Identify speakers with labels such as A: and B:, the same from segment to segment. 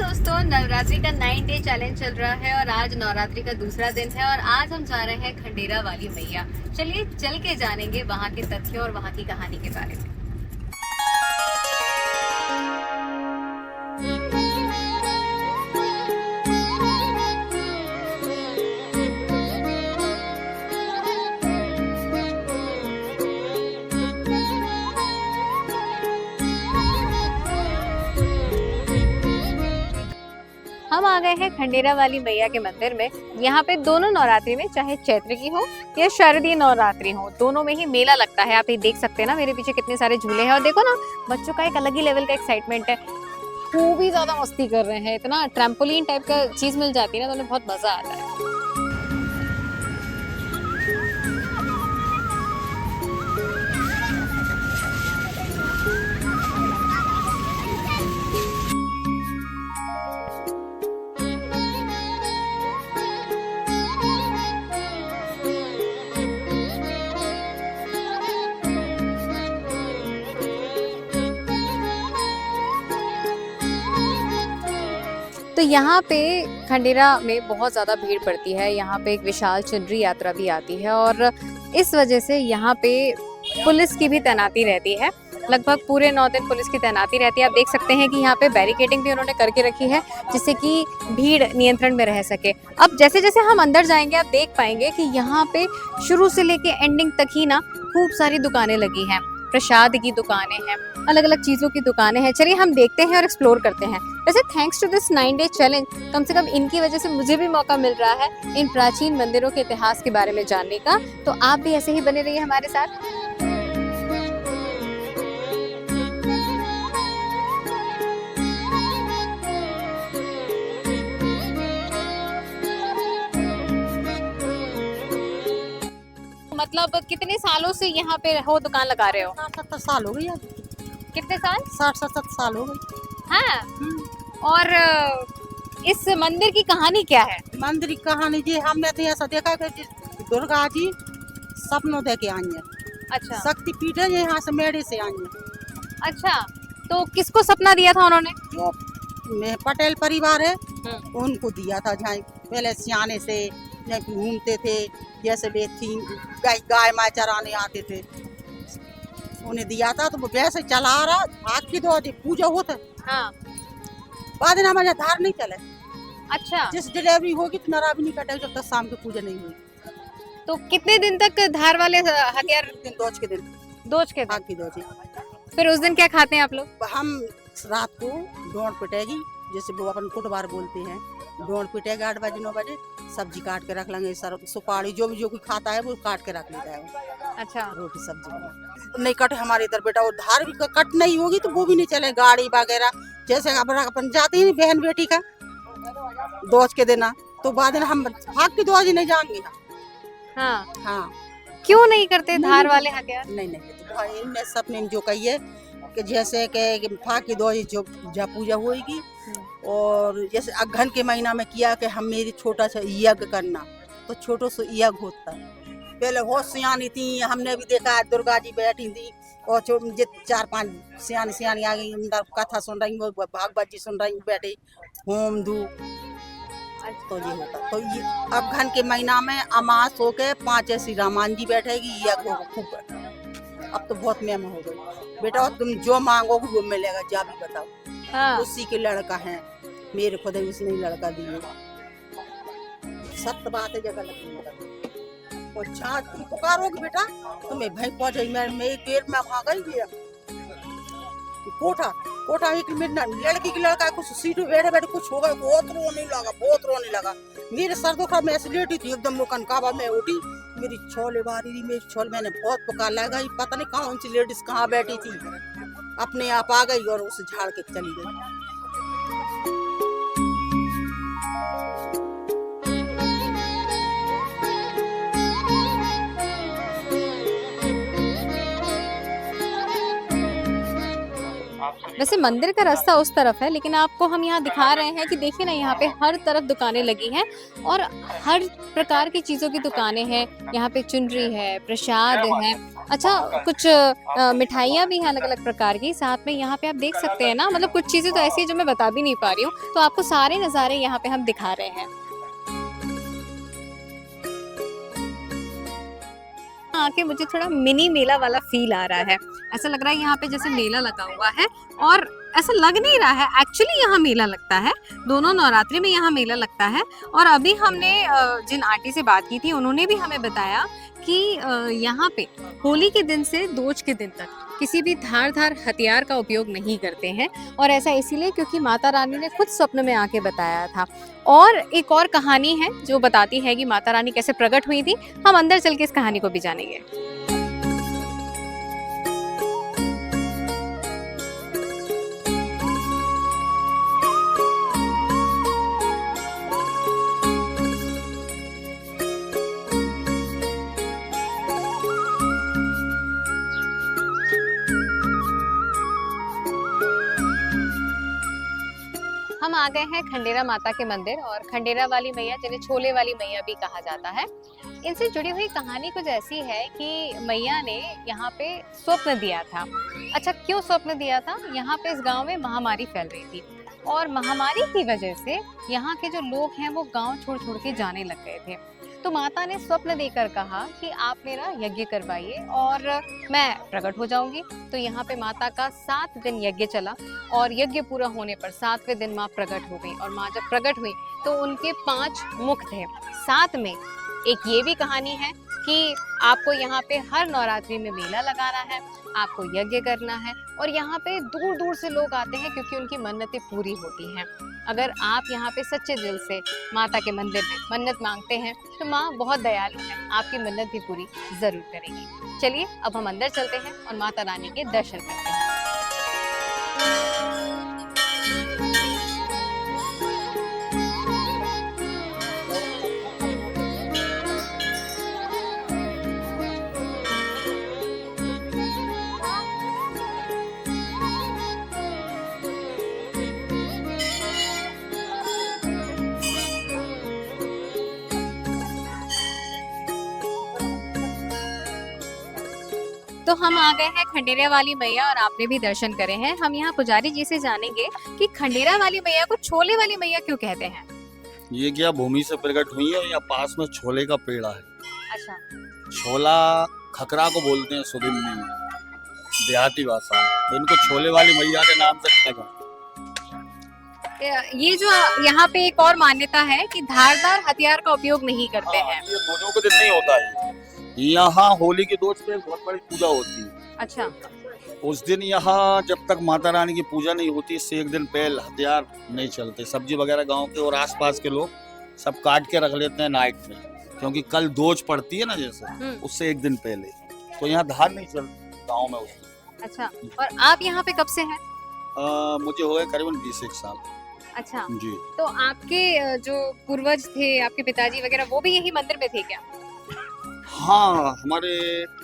A: दोस्तों, नवरात्रि का 9 day challenge चल रहा है और आज नवरात्रि का दूसरा दिन है और आज हम जा रहे हैं खंडेरा वाली मैया। चलिए चल के जानेंगे वहाँ के तथ्य और वहाँ की कहानी के बारे में। हम आ गए हैं खंडेरा वाली मैया के मंदिर में। यहाँ पे दोनों नवरात्रि में, चाहे चैत्र की हो या शारदीय नवरात्रि हो, दोनों में ही मेला लगता है। आप ये देख सकते हैं ना, मेरे पीछे कितने सारे झूले हैं और देखो ना, बच्चों का एक अलग ही लेवल का एक्साइटमेंट है। खूब ही ज्यादा मस्ती कर रहे हैं। इतना ट्रैम्पोलिन टाइप का चीज मिल जाती है ना, तो उन्हें बहुत मजा आता है। तो यहाँ पे खंडेरा में बहुत ज़्यादा भीड़ पड़ती है। यहाँ पे एक विशाल चुनरी यात्रा भी आती है और इस वजह से यहाँ पे पुलिस की भी तैनाती रहती है। लगभग पूरे 9 दिन पुलिस की तैनाती रहती है। आप देख सकते हैं कि यहाँ पे बैरिकेडिंग भी उन्होंने करके रखी है, जिससे कि भीड़ नियंत्रण में रह सके। अब जैसे जैसे हम अंदर जाएंगे, आप देख पाएंगे कि यहाँ पे शुरू से लेके एंडिंग तक ही ना खूब सारी दुकानें लगी हैं। प्रसाद की दुकानें हैं, अलग अलग चीज़ों की दुकानें हैं। चलिए हम देखते हैं और एक्सप्लोर करते हैं। वैसे thanks to this 9 day challenge, कम से कम इनकी वजह से मुझे भी मौका मिल रहा है इन प्राचीन मंदिरों के इतिहास के बारे में जानने का। तो आप भी ऐसे ही बने रहिए हमारे साथ। मतलब कितने सालों से यहाँ पे हो दुकान लगा रहे हो?
B: 60-70 साल हो गई।
A: कितने साल?
B: 60-70 साल हो गई।
A: हाँ। और इस मंदिर की कहानी क्या है?
B: मंदिर की कहानी जी, हमने तो ऐसा देखा कि दुर्गा जी सपनों दे के आई है।
A: अच्छा।
B: शक्ति पीठ है, यहाँ से मेढ़े से आई है।
A: अच्छा, तो किसको सपना दिया था उन्होंने?
B: जो पटेल परिवार है उनको दिया था। जहाँ पहले सियाने से घूमते थे, जैसे वे थी गाय माय चराने आते थे, उन्हें दिया था। तो वो वैसे चला रहा, आग की दो पूजा होता।
A: हाँ।
B: बाद में हमारे धार नहीं चले।
A: अच्छा।
B: जिस डिलीवरी होगी तो नरा भी नहीं कटेगा जब तक शाम की पूजा नहीं हुई।
A: तो कितने दिन तक धार वाले हथियार?
B: दोज के दिन।
A: दोज के दिन?
B: आग की दोज।
A: फिर उस दिन क्या खाते हैं आप लोग?
B: हम रात को डोंड पिटेगी, जैसे वो अपन कुटबार बोलते हैं। डोंड पिटेगा 8 बजे 9 बजे, सब्जी काट के रख लेंगे। सर सुपारी जो कोई खाता है वो काट के रख लेता है।
A: अच्छा।
B: रोटी सब्जी नहीं कट हमारे इधर बेटा, और धार भी कट नहीं होगी तो वो भी नहीं चले। गाड़ी वगैरह जैसे अपन जाते हैं बहन बेटी का दोज के देना, तो बाद में हम भाग के दोज नहीं जाएंगे।
A: हाँ।
B: हाँ।
A: क्यों नहीं करते धार वाले हथियार?
B: नहीं, तो इनमें सपने में जो कहिए कि जैसे कि फाक की दो जो जब पूजा होगी, और जैसे अगहन के महीना में किया कि हम मेरी छोटा सा यज्ञ करना, तो छोटो से यज्ञ होता है। पहले बहुत सियानी थी, हमने भी देखा है दुर्गा जी बैठी थी और 4-5 सियानी आ गई, कथा सुन रही, भागवत जी सुन रही, बैठे होम धू। तो ये होता। तो ये अगहन के महीना में अमास होके 5 ऐसी रामान जी बैठेगी, यज्ञ होगा खूब। अब तो बहुत मेहमा हो गई बेटा, तुम जो मांगोगे वो मिलेगा। जा भी बताओ। हाँ। उसी के लड़का है, मेरे खुद ही उसने लड़का दिए। सत्य बात है, जगह लगती और जहाँ तुम पुकारोगे बेटा तुम्हें भाई पहुंच जाएगी। मेरे पेट में आ गई कोठा एक लड़की की लड़का कुछ सीटों बैठे बैठे कुछ हो गया, बहुत रोने लगा। मेरे सर दुखा, मैं ऐसे लेटी थी एकदम मुकन काबा में उठी, मेरी छोले बारी थी, मेरी छोल मैंने बहुत पुकार लगा। पता नहीं कौन सी लेडीज कहाँ बैठी थी, अपने आप आ गई और उसे झाड़ के चली गई।
C: आपसे
A: वैसे मंदिर का रास्ता उस तरफ है, लेकिन आपको हम यहाँ दिखा रहे हैं कि देखिए ना, यहाँ पे हर तरफ दुकानें लगी हैं और हर प्रकार की चीज़ों की दुकानें हैं। यहाँ पे चुनरी है, प्रसाद है, अच्छा कुछ मिठाइयाँ भी हैं अलग-अलग प्रकार की। साथ में यहाँ पे आप देख सकते हैं ना, मतलब कुछ चीज़ें तो ऐसी हैं जो मैं बता भी नहीं पा रही हूँ, तो आपको सारे नज़ारे यहाँ पे हम दिखा रहे हैं। आके मुझे थोड़ा मिनी मेला वाला फील आ रहा है। ऐसा लग रहा है यहाँ पे जैसे मेला लगा हुआ है, और ऐसा लग नहीं रहा है, एक्चुअली यहाँ मेला लगता है। दोनों नवरात्रि में यहाँ मेला लगता है। और अभी हमने जिन आंटी से बात की थी, उन्होंने भी हमें बताया कि यहाँ पे होली के दिन से दोज के दिन तक किसी भी धारदार हथियार का उपयोग नहीं करते हैं। और ऐसा इसीलिए क्योंकि माता रानी ने खुद स्वप्न में आके बताया था। और एक और कहानी है जो बताती है कि माता रानी कैसे प्रकट हुई थी। हम अंदर चल के इस कहानी को भी जानेंगे। हम आ गए हैं खंडेरा माता के मंदिर, और खंडेरा वाली मैया जिन्हें छोले वाली मैया भी कहा जाता है, इनसे जुड़ी हुई कहानी कुछ ऐसी है कि मैया ने यहाँ पे स्वप्न दिया था। अच्छा, क्यों स्वप्न दिया था? यहाँ पे इस गांव में महामारी फैल रही थी, और महामारी की वजह से यहाँ के जो लोग हैं वो गांव छोड़ छोड़ के जाने लग गए थे। तो माता ने स्वप्न देकर कहा कि आप मेरा यज्ञ करवाइए और मैं प्रकट हो जाऊंगी। तो यहाँ पे माता का 7 दिन यज्ञ चला, और यज्ञ पूरा होने पर 7वें दिन माँ प्रकट हो गई। और माँ जब प्रकट हुई तो उनके 5 मुख थे। साथ में एक ये भी कहानी है कि आपको यहाँ पे हर नवरात्रि में मेला लगाना है, आपको यज्ञ करना है, और यहाँ पे दूर दूर से लोग आते हैं क्योंकि उनकी मन्नतें पूरी होती हैं। अगर आप यहाँ पे सच्चे दिल से माता के मंदिर में मन्नत मांगते हैं तो माँ बहुत दयालु है, आपकी मन्नत भी पूरी जरूर करेगी। चलिए अब हम अंदर चलते हैं और माता रानी के दर्शन करते हैं। तो हम आ गए हैं खंडेरा वाली मैया, और आपने भी दर्शन करे हैं। हम यहाँ पुजारी जी से जानेंगे कि खंडेरा वाली मैया को छोले वाली मैया क्यों कहते हैं।
C: ये क्या भूमि से प्रकट हुई है, या पास में छोले का पेड़ है।
A: अच्छा,
C: छोला खकरा को बोलते हैं सुदिमनी में, देहाती भाषा में। तो इनको छोले वाली मैया के नाम से ठगा।
A: ये जो यहाँ पे एक और मान्यता है कि धारदार हथियार का उपयोग नहीं करते हैं।
C: ये दोनों के दिन नहीं होता है। यहाँ होली के दोष पे बहुत बड़ी पूजा होती है।
A: अच्छा,
C: उस दिन यहाँ जब तक माता रानी की पूजा नहीं होती, इससे एक दिन पहले हथियार नहीं चलते। सब्जी वगैरह गांव के और आसपास के लोग सब काट के रख लेते हैं नाइट में, क्योंकि कल दोज पड़ती है ना, जैसे उससे एक दिन पहले। तो यहाँ धार नहीं चलती गाँव में उस दिन।
A: अच्छा, और आप यहाँ पे कब से हैं?
C: मुझे हो गए करीबन 20 साल।
A: अच्छा
C: जी।
A: तो आपके जो पूर्वज थे, आपके पिताजी वगैरह, वो भी यही मंदिर में थे क्या?
C: हाँ, हमारे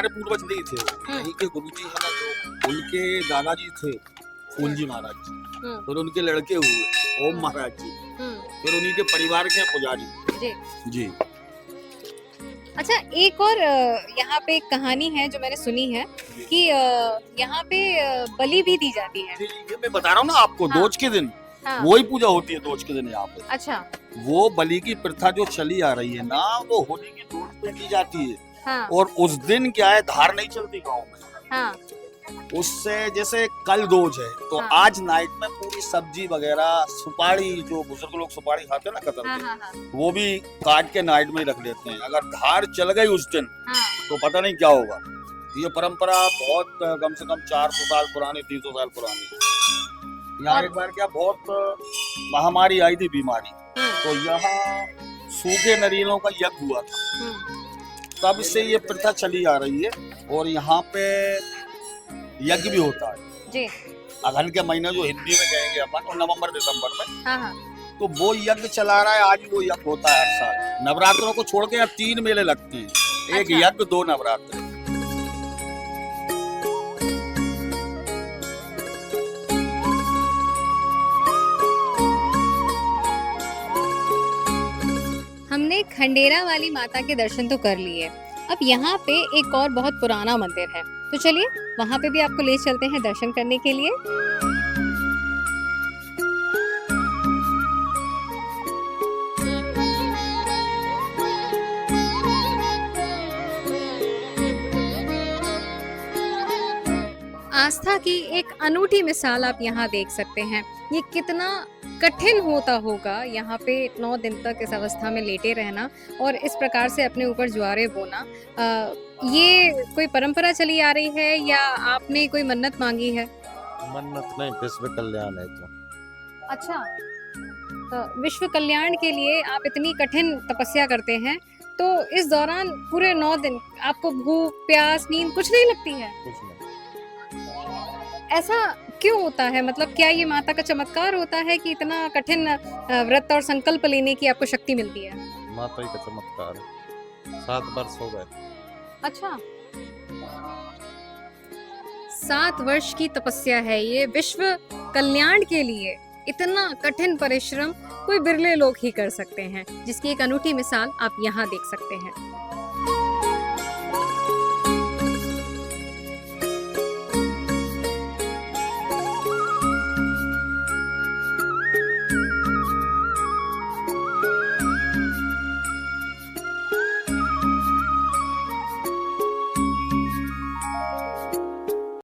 C: पूर्वज नहीं थे। यहीं के गुरुजी है ना, जो उनके दादाजी थे फूलजी महाराज जी, फिर उनके लड़के हुए ओम महाराज जी, फिर उन्हीं के परिवार के पुजारी
A: जी।
C: जी।
A: अच्छा, एक और यहाँ पे एक कहानी है जो मैंने सुनी है कि यहाँ पे बलि भी दी जाती है।
C: ये मैं बता रहा हूँ ना आपको।
A: हाँ।
C: दोज के दिन
A: हाँ।
C: वही पूजा होती है दोज के दिन यहाँ पे।
A: अच्छा,
C: वो बलि की प्रथा जो चली आ रही है ना, वो होली की दोज पे की जाती है।
A: हाँ।
C: और उस दिन क्या है, धार नहीं चलती गाँव में।
A: हाँ।
C: उससे जैसे कल दोज है तो
A: हाँ।
C: आज नाइट में पूरी सब्जी वगैरह, सुपारी, जो बुजुर्ग लोग सुपारी खाते हैं ना कतर
A: हाँ,
C: के,
A: हाँ, हाँ,
C: वो भी काट के नाइट में रख लेते हैं। अगर धार चल गई उस दिन
A: हाँ।
C: तो पता नहीं क्या होगा। ये परंपरा बहुत कम से कम 400 साल पुरानी, 300 साल पुरानी। यहाँ एक बार क्या बहुत महामारी आई थी, बीमारी, तो यहाँ सूखे नरीलों का यज्ञ हुआ था। तब से ये प्रथा चली आ रही है, और यहाँ पे यज्ञ भी होता है
A: जी।
C: अगहन के महीने, जो हिंदी में कहेंगे अपन, और नवंबर दिसंबर में।
A: हाँ, हाँ।
C: तो वो यज्ञ चला रहा है, आज वो यज्ञ होता है हर साल। नवरात्रों को छोड़ के अब 3 मेले लगते हैं, एक
A: अच्छा।
C: यज्ञ, 2 नवरात्र।
A: खंडेरा वाली माता के दर्शन तो कर लिए, अब यहाँ पे एक और बहुत पुराना मंदिर है, तो चलिए वहाँ पे भी आपको ले चलते हैं दर्शन करने के लिए। आस्था की एक अनूठी मिसाल आप यहाँ देख सकते हैं। ये कितना कठिन होता होगा यहाँ पे 9 दिन तक इस अवस्था में लेटे रहना और इस प्रकार से अपने ऊपर ज्वारे बोना। ये कोई परंपरा चली आ रही है या आपने कोई मन्नत मांगी है?
D: मन्नत नहीं, विश्व कल्याण है तो।
A: अच्छा, तो विश्व कल्याण के लिए आप इतनी कठिन तपस्या करते हैं, तो इस दौरान पूरे 9 दिन आपको भूख प्यास नींद कुछ नहीं लगती है?
D: कुछ नहीं।
A: ऐसा क्यों होता है? मतलब क्या ये माता का चमत्कार होता है कि इतना कठिन व्रत और संकल्प लेने की आपको शक्ति मिलती है?
D: माता ही का चमत्कार है। 7 वर्ष हो गए।
A: अच्छा, 7 वर्ष की तपस्या है ये विश्व कल्याण के लिए। इतना कठिन परिश्रम कोई बिरले लोग ही कर सकते हैं, जिसकी एक अनूठी मिसाल आप यहाँ देख सकते हैं।